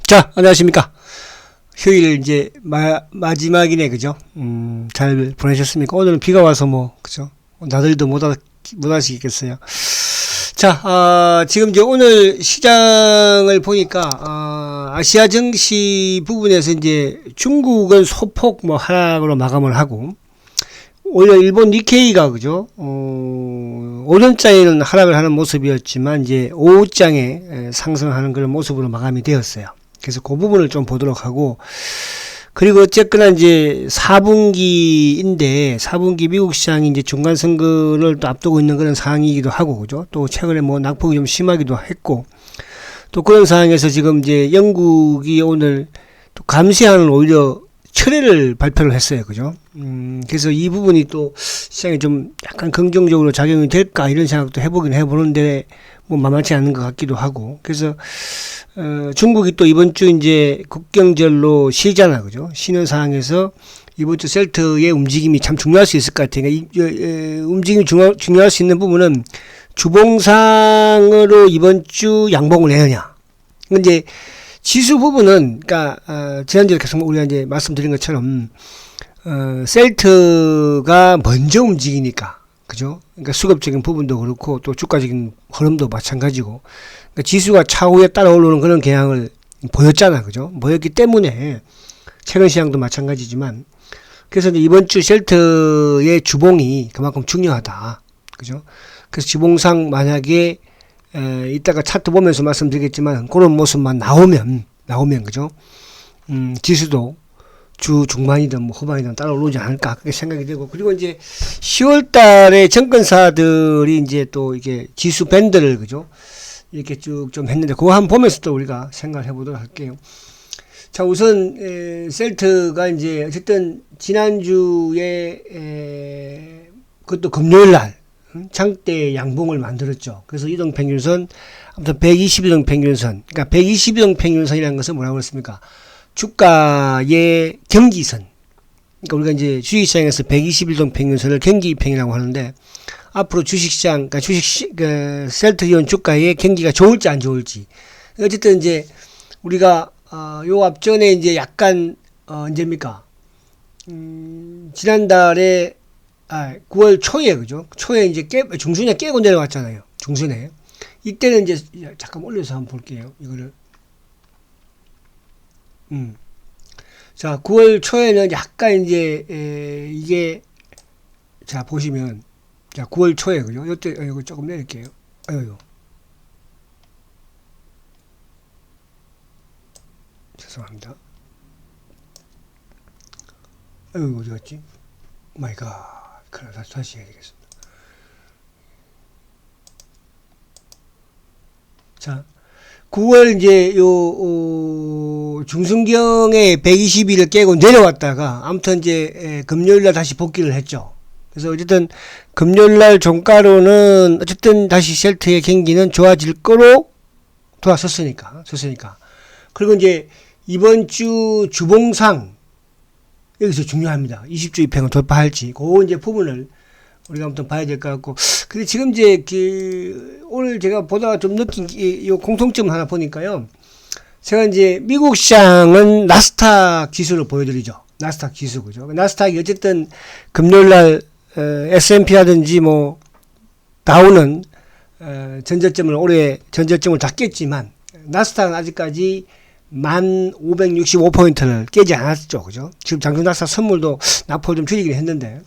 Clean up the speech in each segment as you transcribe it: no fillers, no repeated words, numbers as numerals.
자, 안녕하십니까. 휴일 이제 마지막이네, 그죠? 잘 보내셨습니까? 오늘은 비가 와서 그죠? 나들도 못 하시겠어요. 자, 지금 이제 오늘 시장을 보니까, 아시아 증시 부분에서 이제 중국은 소폭 하락으로 마감을 하고, 오히려 일본 니케이가, 그죠? 오전장에는 하락을 하는 모습이었지만, 이제 오후장에 상승하는 그런 모습으로 마감이 되었어요. 그래서 그 부분을 좀 보도록 하고, 그리고 어쨌거나 이제 4분기인데, 4분기 미국 시장이 이제 중간선거를 또 앞두고 있는 그런 상황이기도 하고, 그죠? 또 최근에 낙폭이 좀 심하기도 했고, 또 그런 상황에서 지금 이제 영국이 오늘 또 감세안을 오히려 철회를 발표를 했어요. 그죠? 그래서 이 부분이 또 시장에 좀 약간 긍정적으로 작용이 될까 이런 생각도 해보는데, 만만치 않은 것 같기도 하고, 그래서 중국이 또 이번 주 이제 국경절로 쉬잖아, 그죠? 쉬는 상황에서 이번 주 셀트의 움직임이 참 중요할 수 있을 것 같아요. 움직임이 중요할 수 있는 부분은 주봉상으로 이번 주 양봉을 내느냐. 근데 지수 부분은, 그러니까 지난주에 계속 우리가 이제 말씀드린 것처럼 셀트가 먼저 움직이니까, 그죠? 그러니까 수급적인 부분도 그렇고 또 주가적인 흐름도 마찬가지고, 그러니까 지수가 차후에 따라오르는 그런 경향을 보였잖아, 그죠? 보였기 때문에 최근 시장도 마찬가지지만, 그래서 이제 이번 주 셀트의 주봉이 그만큼 중요하다, 그죠? 그래서 주봉상 만약에 이따가 차트 보면서 말씀드리겠지만 그런 모습만 나오면 그죠? 지수도 주 중반이든 후반이든 따라오르지 않을까 그렇게 생각이 되고, 그리고 이제 10월 달에 증권사들이 이제 또 이게 지수 밴드를, 그죠? 이렇게 쭉 좀 했는데 그거 한번 보면서 또 우리가 생각을 해보도록 할게요. 자, 우선 셀트가 이제 어쨌든 지난주에 그것도 금요일 날 장대 양봉을 만들었죠. 그래서 이동평균선, 아무튼 120이동 평균선, 그러니까 120이동 평균선이라는 것은 뭐라고 그랬습니까? 주가의 경기선. 그러니까 우리가 이제 주식시장에서 121동 평균선을 경기평이라고 하는데, 앞으로 주식시장, 그러니까 셀트리온 주가의 경기가 좋을지 안 좋을지. 어쨌든 이제 우리가 요 앞전에 이제 약간 언제입니까? 지난달에 9월 초에, 그죠? 초에 이제 중순에 깨고 내려왔잖아요. 중순에. 이때는 이제 잠깐 올려서 한번 볼게요. 이거를. 자, 9월 초에는 약간 이제 이게, 자, 보시면, 자, 9월 초에, 그죠? 이때 이거 조금 내릴게요. 아유, 죄송합니다. 아유, 어디 갔지? 마이 갓. 그래, 다시 해야 되겠습니다. 자, 9월 이제 중순경에 120일을 깨고 내려왔다가 아무튼 이제 금요일날 다시 복귀를 했죠. 그래서 어쨌든 금요일날 종가로는 어쨌든 다시 셀트의 경기는 좋아질 거로 돌아섰으니까. 그리고 이제 이번 주 주봉상 여기서 중요합니다. 20주 이평을 돌파할지 그 이제 부분을 우리가 아무튼 봐야 될 것 같고, 근데 지금 이제 오늘 제가 보다가 좀 느낀 이 공통점 하나 보니까요. 제가 이제 미국 시장은 나스닥 지수를 보여드리죠. 나스닥 지수, 그죠? 나스닥이 어쨌든 금요일날 S&P라든지 다우는 전저점을 닫겠지만 나스닥은 아직까지 1565포인트를 깨지 않았죠, 그죠? 지금 장중 나스닥 선물도 낙폭을 좀 줄이긴 했는데,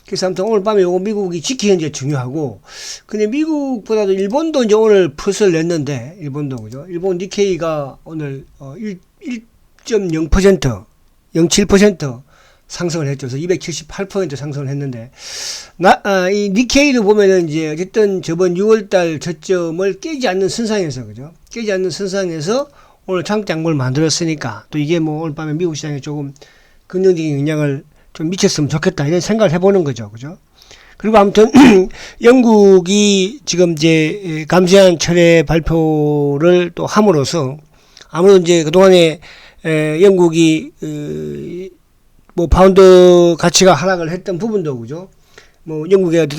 그래서 아무튼 오늘 밤에 요거 미국이 지키는 게 중요하고, 근데 미국보다도 일본도 이제 오늘 풋을 냈는데, 일본도, 그죠? 일본 니케이가 오늘 1.0%, 0.7% 상승을 했죠. 그래서 278% 상승을 했는데, 이 니케이를 보면은 이제 어쨌든 저번 6월달 저점을 깨지 않는 선상에서, 그죠? 깨지 않는 선상에서 오늘 장장을 만들었으니까, 또 이게 오늘 밤에 미국 시장에 조금 긍정적인 영향을 좀 미쳤으면 좋겠다 이런 생각을 해보는 거죠, 그죠? 그리고 아무튼 영국이 지금 이제 감세안 철회 발표를 또 함으로써 아무래도 이제 그동안에 영국이 파운드 가치가 하락을 했던 부분도, 그죠? 영국의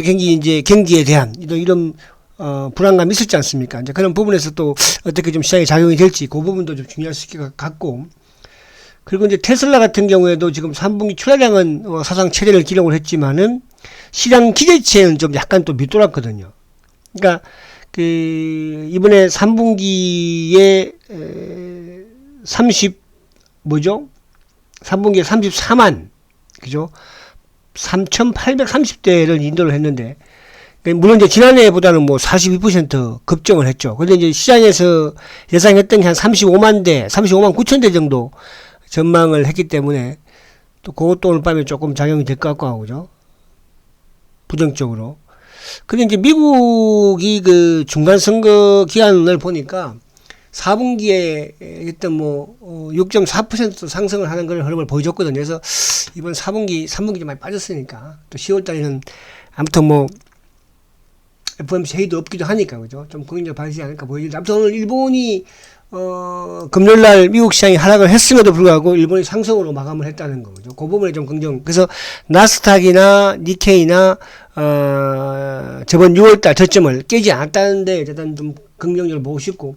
경기에 대한 이런 불안감이 있었지 않습니까? 이제 그런 부분에서 또 어떻게 좀 시장에 작용이 될지 그 부분도 좀 중요할 수 있을 것 같고, 그리고 이제 테슬라 같은 경우에도 지금 3분기 출하량은 사상 최대를 기록을 했지만은 시장 기대치에는 좀 약간 또 밑돌았거든요. 그러니까 이번에 3분기에 3분기에 34만, 그죠? 3,830대를 인도를 했는데, 물론 이제 지난해보다는 뭐 42% 급증을 했죠. 근데 이제 시장에서 예상했던 게 한 35만 대, 35만 9천 대 정도 전망을 했기 때문에 또 그것도 오늘 밤에 조금 작용이 될 것 같고 하고죠. 부정적으로. 근데 이제 미국이 그 중간선거 기간을 보니까 4분기에 일단 뭐 6.4% 상승을 하는 그런 흐름을 보여줬거든요. 그래서 이번 3분기 좀 많이 빠졌으니까 또 10월 달에는 아무튼 뭐 FOMC 회의도 없기도 하니까 그죠? 좀 긍정적으로 봐주지 않을까 보여지는데, 아무튼 오늘 일본이 금요일날 미국 시장이 하락을 했음에도 불구하고 일본이 상승으로 마감을 했다는 거죠. 그 부분에 좀 긍정. 그래서 나스닥이나 니케이나 저번 6월달 저점을 깨지 않았다는데 일단 좀 긍정적으로 보고 싶고,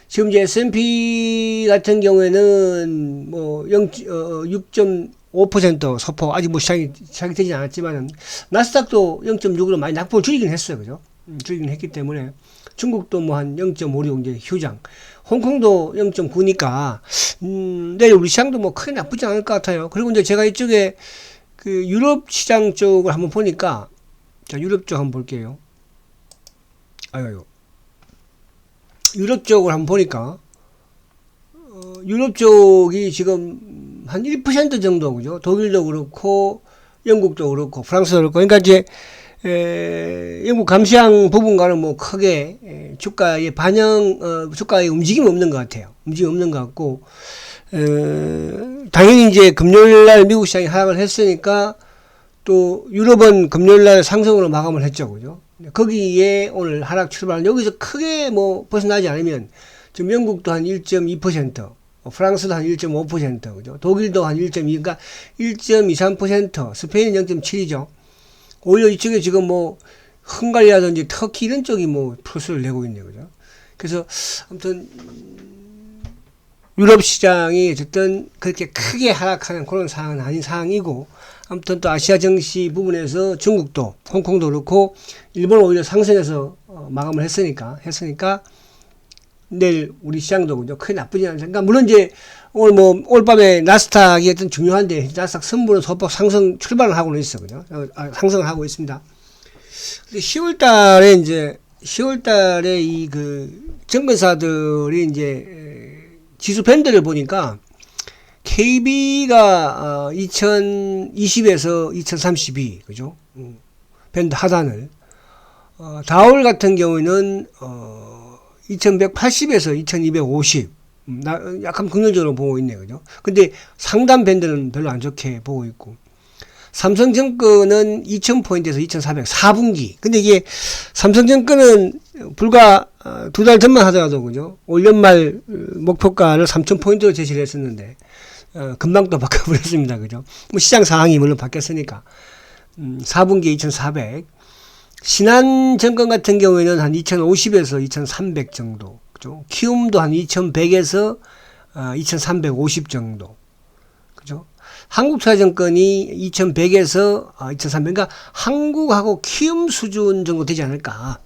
지금 이제 S&P 같은 경우에는 뭐 6.5% 소폭, 아직 뭐 시작이 되지 않았지만은 나스닥도 0.6으로 많이 낙폭을 줄이긴 했어요, 그죠? 줄이긴 했기 때문에 중국도 뭐 한 0.56 이제 휴장, 홍콩도 0.9니까 내일 우리 시장도 뭐 크게 나쁘지 않을 것 같아요. 그리고 이제 제가 이쪽에 그 유럽 시장 쪽을 한번 보니까, 자 유럽 쪽 한번 볼게요. 아유. 유럽 쪽을 한번 보니까 유럽 쪽이 지금 한 1% 정도, 그죠? 독일도 그렇고 영국도 그렇고 프랑스도 그렇고, 그러니까 이제 영국 감시양 부분과는 뭐 크게 주가의 주가의 움직임이 없는 것 같아요. 움직임이 없는 것 같고, 당연히 이제 금요일날 미국 시장이 하락을 했으니까 또 유럽은 금요일날 상승으로 마감을 했죠, 그죠? 거기에 오늘 하락 출발, 여기서 크게 뭐 벗어나지 않으면 지금 영국도 한 1.2%, 프랑스도 한 1.5%, 그죠? 독일도 한 1.2, 그러니까 1.23%, 스페인은 0.7이죠. 오히려 이쪽에 지금 뭐 헝가리라든지 터키 이런 쪽이 뭐 플러스를 내고 있네요, 그죠? 그래서 아무튼 유럽 시장이 어쨌든 그렇게 크게 하락하는 그런 상황은 아닌 상황이고, 아무튼 또 아시아 증시 부분에서 중국도, 홍콩도 그렇고 일본은 오히려 상승해서 마감을 했으니까 내일 우리 시장도 그죠? 크게 나쁘지 않으니까, 물론 이제 올 밤에 나스닥이 어떤 중요한데, 나스닥 선물은 소폭 상승 출발을 하고는 있어, 그죠? 상승을 하고 있습니다. 근데 10월 달에 이 증권사들이 이제 지수 밴드를 보니까 KB가 2020에서 2032, 그죠? 밴드 하단을, 다울 같은 경우에는 2180에서 2250, 약간 긍정적으로 보고 있네요, 그죠? 근데 상단 밴드는 별로 안 좋게 보고 있고, 삼성증권은 2000포인트에서 2400, 4분기. 근데 이게 삼성증권은 불과 2달 전만 하더라도, 그죠? 올 연말 목표가를 3000포인트로 제시를 했었는데, 금방 또 바꿔버렸습니다, 그죠? 뭐 시장 상황이 물론 바뀌었으니까. 4분기 2400. 신한증권 같은 경우에는 한 2050에서 2300 정도, 그죠? 키움도 한 2100에서 2350 정도, 그죠? 한국투자증권이 2100에서 2300, 그러니까 한국하고 키움 수준 정도 되지 않을까.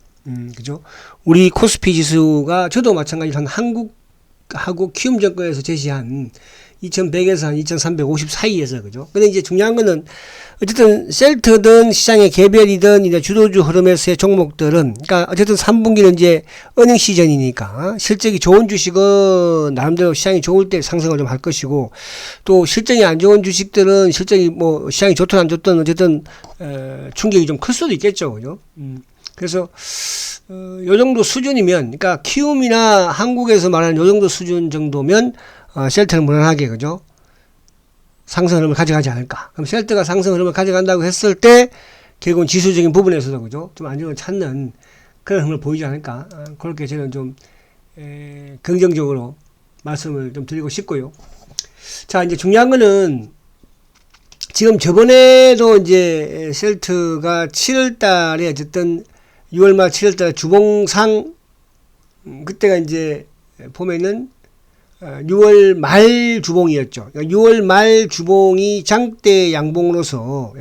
그죠? 우리 코스피 지수가, 저도 마찬가지로 한 한국하고 키움증권에서 제시한 2100에서 한 2350 사이에서, 그죠? 근데 이제 중요한 거는 어쨌든 셀트든 시장의 개별이든 이제 주도주 흐름에서의 종목들은, 그러니까 어쨌든 3분기는 이제 어닝 시즌이니까 실적이 좋은 주식은 나름대로 시장이 좋을 때 상승을 좀 할 것이고, 또 실적이 안 좋은 주식들은 실적이 뭐 시장이 좋든 안 좋든 어쨌든 충격이 좀 클 수도 있겠죠, 그죠? 그래서 요 정도 수준이면, 그러니까 키움이나 한국에서 말하는 요 정도 수준 정도면 셀트는 무난하게, 그죠? 상승 흐름을 가져가지 않을까. 그럼 셀트가 상승 흐름을 가져간다고 했을 때 결국은 지수적인 부분에서도, 그죠? 좀 안정을 찾는 그런 흐름을 보이지 않을까. 그렇게 저는 좀 긍정적으로 말씀을 좀 드리고 싶고요. 자, 이제 중요한 거는 지금 저번에도 이제 셀트가 7월 달에 어쨌든 6월 말 7월달 주봉상, 그때가 이제 보면은 6월 말 주봉이었죠. 그러니까 6월 말 주봉이 장대 양봉으로서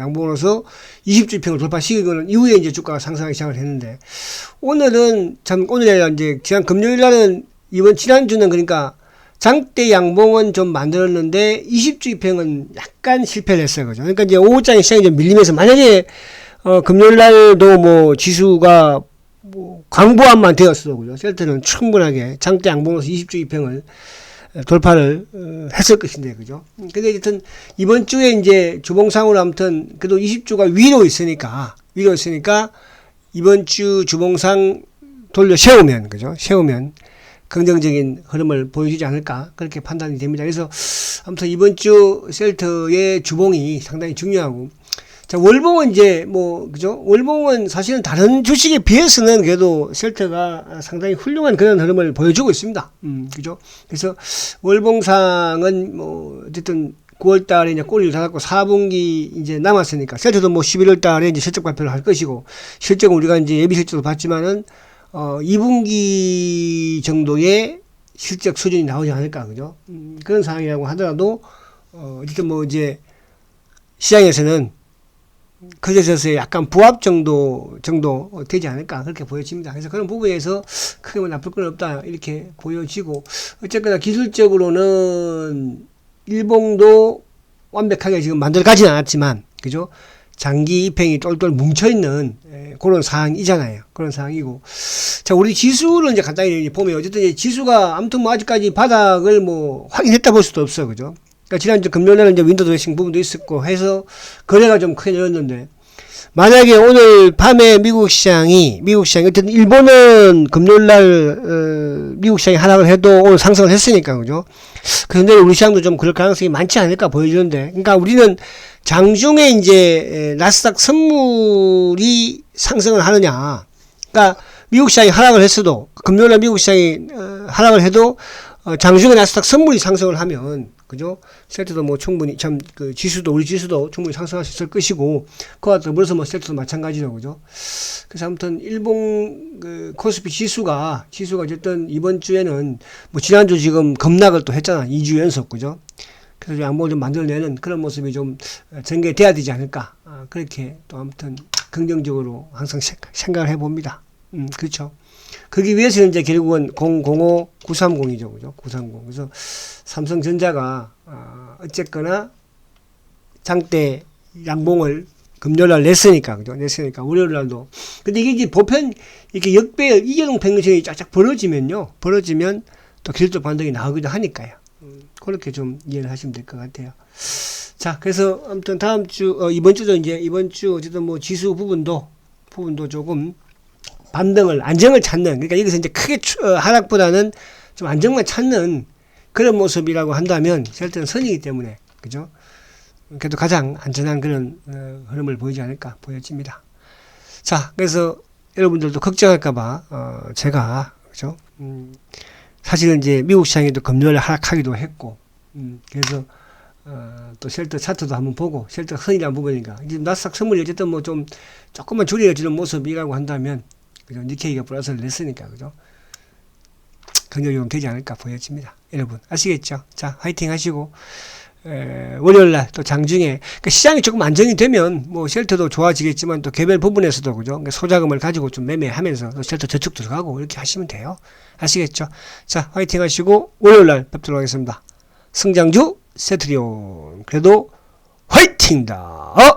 20주평을 돌파시키고는 이후에 이제 주가가 상승하기 시작을 했는데, 오늘은 오늘이 이제 지난 금요일 날은 지난주는 그러니까 장대 양봉은 좀 만들었는데 20주평은 약간 실패를 했어요. 그죠? 그러니까 이제 오후장에 시장이 좀 밀리면서, 만약에 금요일 날도 뭐 지수가 뭐 광보합만 되었어도 그죠? 셀트는 충분하게 장대 양봉으로서 20주평을 돌파를 했을 것인데, 그죠? 근데 하여튼 이번 주에 이제 주봉상으로 아무튼 그래도 20주가 위로 있으니까 이번 주 주봉상 돌려 세우면, 그죠? 세우면 긍정적인 흐름을 보여주지 않을까, 그렇게 판단이 됩니다. 그래서 아무튼 이번 주 셀트의 주봉이 상당히 중요하고, 자, 월봉은 이제 뭐, 그죠? 월봉은 사실은 다른 주식에 비해서는 그래도 셀트가 상당히 훌륭한 그런 흐름을 보여주고 있습니다. 그죠? 그래서 월봉상은 뭐, 어쨌든 9월 달에 이제 꼬리를 달았고 4분기 이제 남았으니까, 셀트도 뭐 11월 달에 이제 실적 발표를 할 것이고, 실적은 우리가 이제 예비 실적도 봤지만은, 2분기 정도의 실적 수준이 나오지 않을까, 그죠? 그런 상황이라고 하더라도, 어쨌든 뭐 이제 시장에서는 그제서서의 약간 부합 정도 되지 않을까, 그렇게 보여집니다. 그래서 그런 부분에서 크게 뭐 나쁠 건 없다, 이렇게 보여지고, 어쨌거나 기술적으로는 일봉도 완벽하게 지금 만들어가진 않았지만, 그죠? 장기 입행이 똘똘 뭉쳐있는 그런 상황이잖아요. 그런 상황이고. 자, 우리 지수를 이제 간단히 보면, 어쨌든 이제 지수가 아무튼 뭐 아직까지 바닥을 뭐 확인했다 볼 수도 없어, 그죠? 그러니까 지난주 금요일에는 이제 윈도우 드레싱 부분도 있었고 해서 거래가 좀 크게 늘었는데, 만약에 오늘 밤에 미국 시장이 어쨌든 일본은 금요일날 미국 시장이 하락을 해도 오늘 상승을 했으니까, 그죠? 그런데 우리 시장도 좀 그럴 가능성이 많지 않을까 보여주는데, 그러니까 우리는 장중에 이제 나스닥 선물이 상승을 하느냐, 그러니까 미국 시장이 하락을 했어도, 금요일날 미국 시장이 하락을 해도 장중에 나스닥 선물이 상승을 하면, 그죠? 셀트도 뭐 충분히 그 지수도, 우리 지수도 충분히 상승할 수 있을 것이고, 그와 더불어서 뭐 셀트도 마찬가지로, 그죠? 그래서 아무튼 일본 그 코스피 지수가 어쨌든 이번 주에는 뭐 지난주 지금 급락을 또 했잖아. 2주 연속, 그죠? 그래서 양봉을 좀 만들어내는 그런 모습이 좀 전개돼야 되지 않을까, 그렇게 또 아무튼 긍정적으로 항상 생각을 해봅니다. 그렇죠. 거기 위해서는 이제 결국은 005930이죠. 그죠? 930. 그래서 삼성전자가, 어쨌거나 장대 양봉을 금요일날 냈으니까, 그죠? 냈으니까, 월요일날도. 근데 이게 이제 보편, 이렇게 역배열, 이재동 평균선이 쫙쫙 벌어지면 또 기술적 반등이 나오기도 하니까요. 그렇게 좀 이해를 하시면 될 것 같아요. 자, 그래서 아무튼 이번 주 어쨌든 뭐 지수 부분도 조금 안정을 찾는, 그러니까 여기서 이제 크게 하락보다는 좀 안정만 찾는 그런 모습이라고 한다면 셀트는 선이기 때문에, 그죠? 그래도 가장 안전한 그런 흐름을 보이지 않을까 보여집니다. 자, 그래서 여러분들도 걱정할까봐 제가, 그죠? 사실은 이제 미국 시장에도 금요일에 하락하기도 했고, 그래서 또 셀트 차트도 한번 보고, 셀트가 선이라는 부분이니까 이제 나스닥 선물이 어쨌든 뭐 좀 조금만 줄여지는 모습이라고 한다면, 그죠? 니케이가 플러스를 냈으니까, 그죠? 긍정적으로 되지 않을까 보여집니다. 여러분 아시겠죠? 자, 화이팅 하시고, 월요일날 또 장중에, 그러니까 시장이 조금 안정이 되면 뭐 셀트도 좋아지겠지만 또 개별 부분에서도, 그죠? 그러니까 소자금을 가지고 좀 매매하면서 또 셀트 저축 들어가고 이렇게 하시면 돼요. 아시겠죠? 자, 화이팅 하시고 월요일날 뵙도록 하겠습니다. 승장주 세트리온, 그래도 화이팅다.